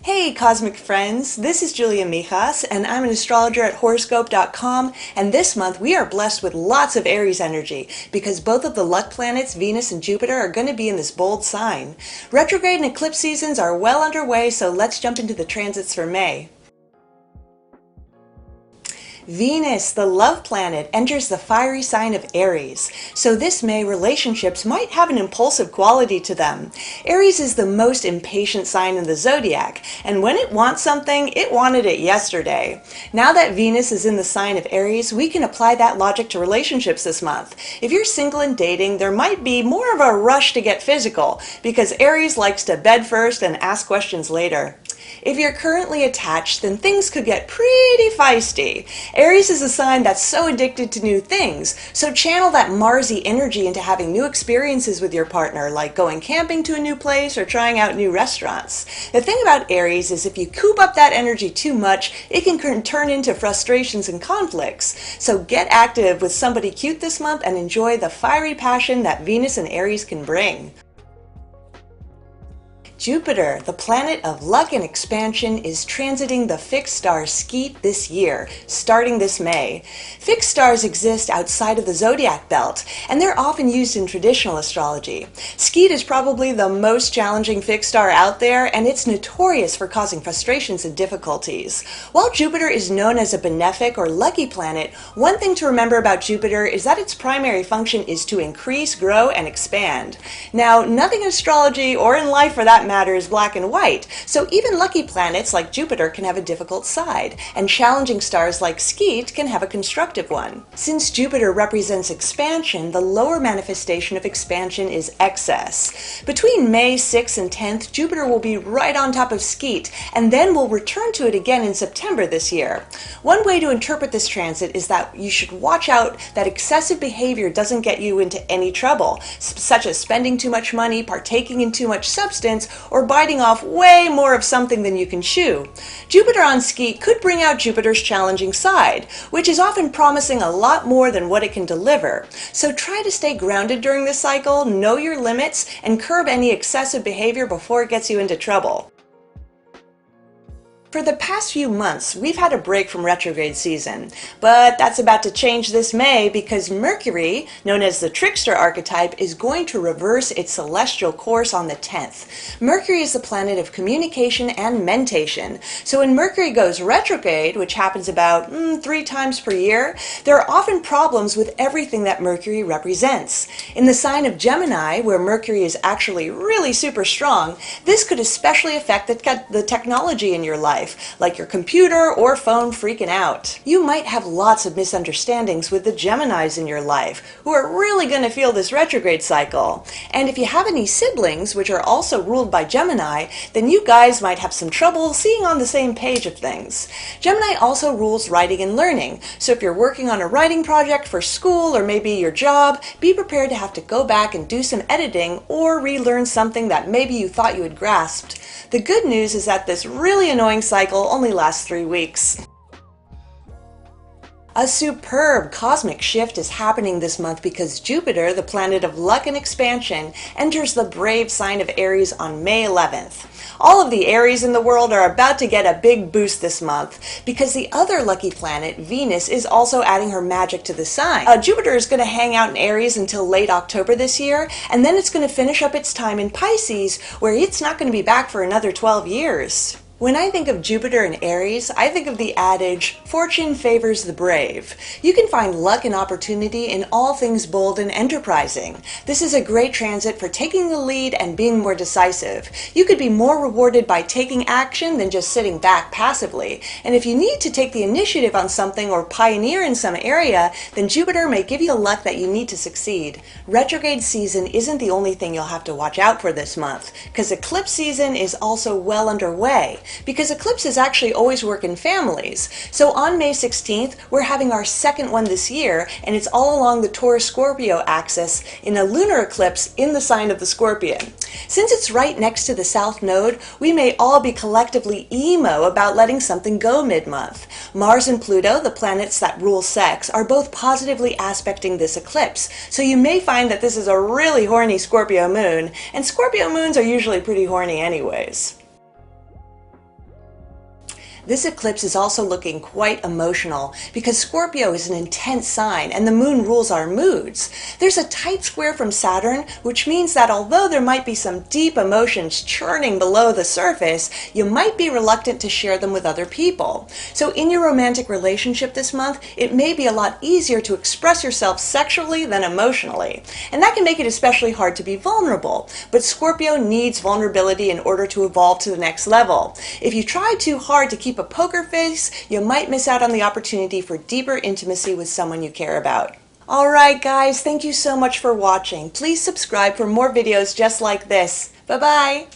Hey cosmic friends, this is Julia Mijas and I'm an astrologer at Horoscope.com, and this month we are blessed with lots of Aries energy because both of the luck planets, Venus and Jupiter, are going to be in this bold sign. Retrograde and eclipse seasons are well underway, so let's jump into the transits for May. Venus, the love planet, enters the fiery sign of Aries, so this May relationships might have an impulsive quality to them. Aries is the most impatient sign in the zodiac, and when it wants something, it wanted it yesterday. Now that Venus is in the sign of Aries, we can apply that logic to relationships this month. If you're single and dating, there might be more of a rush to get physical, because Aries likes to bed first and ask questions later. If you're currently attached, then things could get pretty feisty. Aries is a sign that's so addicted to new things, so channel that Marsy energy into having new experiences with your partner, like going camping to a new place or trying out new restaurants. The thing about Aries is if you coop up that energy too much, it can turn into frustrations and conflicts. So get active with somebody cute this month and enjoy the fiery passion that Venus and Aries can bring. Jupiter, the planet of luck and expansion, is transiting the fixed star Scheat this year, starting this May. Fixed stars exist outside of the zodiac belt, and they're often used in traditional astrology. Scheat is probably the most challenging fixed star out there, and it's notorious for causing frustrations and difficulties. While Jupiter is known as a benefic or lucky planet, one thing to remember about Jupiter is that its primary function is to increase, grow, and expand. Now, nothing in astrology or in life for that matter is black and white, so even lucky planets like Jupiter can have a difficult side, and challenging stars like Scheat can have a constructive one. Since Jupiter represents expansion, the lower manifestation of expansion is excess. Between May 6th and 10th, Jupiter will be right on top of Scheat, and then will return to it again in September this year. One way to interpret this transit is that you should watch out that excessive behavior doesn't get you into any trouble, such as spending too much money, partaking in too much substance, or biting off way more of something than you can chew. Jupiter on Scheat could bring out Jupiter's challenging side, which is often promising a lot more than what it can deliver. So try to stay grounded during this cycle, know your limits, and curb any excessive behavior before it gets you into trouble. For the past few months, we've had a break from retrograde season, but that's about to change this May because Mercury, known as the trickster archetype, is going to reverse its celestial course on the 10th. Mercury is the planet of communication and mentation, so when Mercury goes retrograde, which happens about 3 times per year, there are often problems with everything that Mercury represents. In the sign of Gemini, where Mercury is actually really super strong, this could especially affect the technology in your life, like your computer or phone freaking out. You might have lots of misunderstandings with the Geminis in your life, who are really going to feel this retrograde cycle. And if you have any siblings, which are also ruled by Gemini, then you guys might have some trouble seeing on the same page of things. Gemini also rules writing and learning, so if you're working on a writing project for school or maybe your job, be prepared to have to go back and do some editing or relearn something that maybe you thought you had grasped. The good news is that this really annoying cycle only lasts 3 weeks. A superb cosmic shift is happening this month because Jupiter, the planet of luck and expansion, enters the brave sign of Aries on May 11th. All of the Aries in the world are about to get a big boost this month because the other lucky planet, Venus, is also adding her magic to the sign. Jupiter is going to hang out in Aries until late October this year, and then it's going to finish up its time in Pisces, where it's not going to be back for another 12 years. When I think of Jupiter and Aries, I think of the adage, fortune favors the brave. You can find luck and opportunity in all things bold and enterprising. This is a great transit for taking the lead and being more decisive. You could be more rewarded by taking action than just sitting back passively. And if you need to take the initiative on something or pioneer in some area, then Jupiter may give you the luck that you need to succeed. Retrograde season isn't the only thing you'll have to watch out for this month, because eclipse season is also well underway. Because eclipses actually always work in families. So on May 16th, we're having our second one this year, and it's all along the Taurus-Scorpio axis in a lunar eclipse in the sign of the Scorpion. Since it's right next to the South Node, we may all be collectively emo about letting something go mid-month. Mars and Pluto, the planets that rule sex, are both positively aspecting this eclipse, so you may find that this is a really horny Scorpio moon, and Scorpio moons are usually pretty horny anyways. This eclipse is also looking quite emotional because Scorpio is an intense sign and the moon rules our moods. There's a tight square from Saturn, which means that although there might be some deep emotions churning below the surface, you might be reluctant to share them with other people. So in your romantic relationship this month, it may be a lot easier to express yourself sexually than emotionally. And that can make it especially hard to be vulnerable. But Scorpio needs vulnerability in order to evolve to the next level. If you try too hard to keep a poker face, you might miss out on the opportunity for deeper intimacy with someone you care about. Alright guys, thank you so much for watching. Please subscribe for more videos just like this. Bye-bye!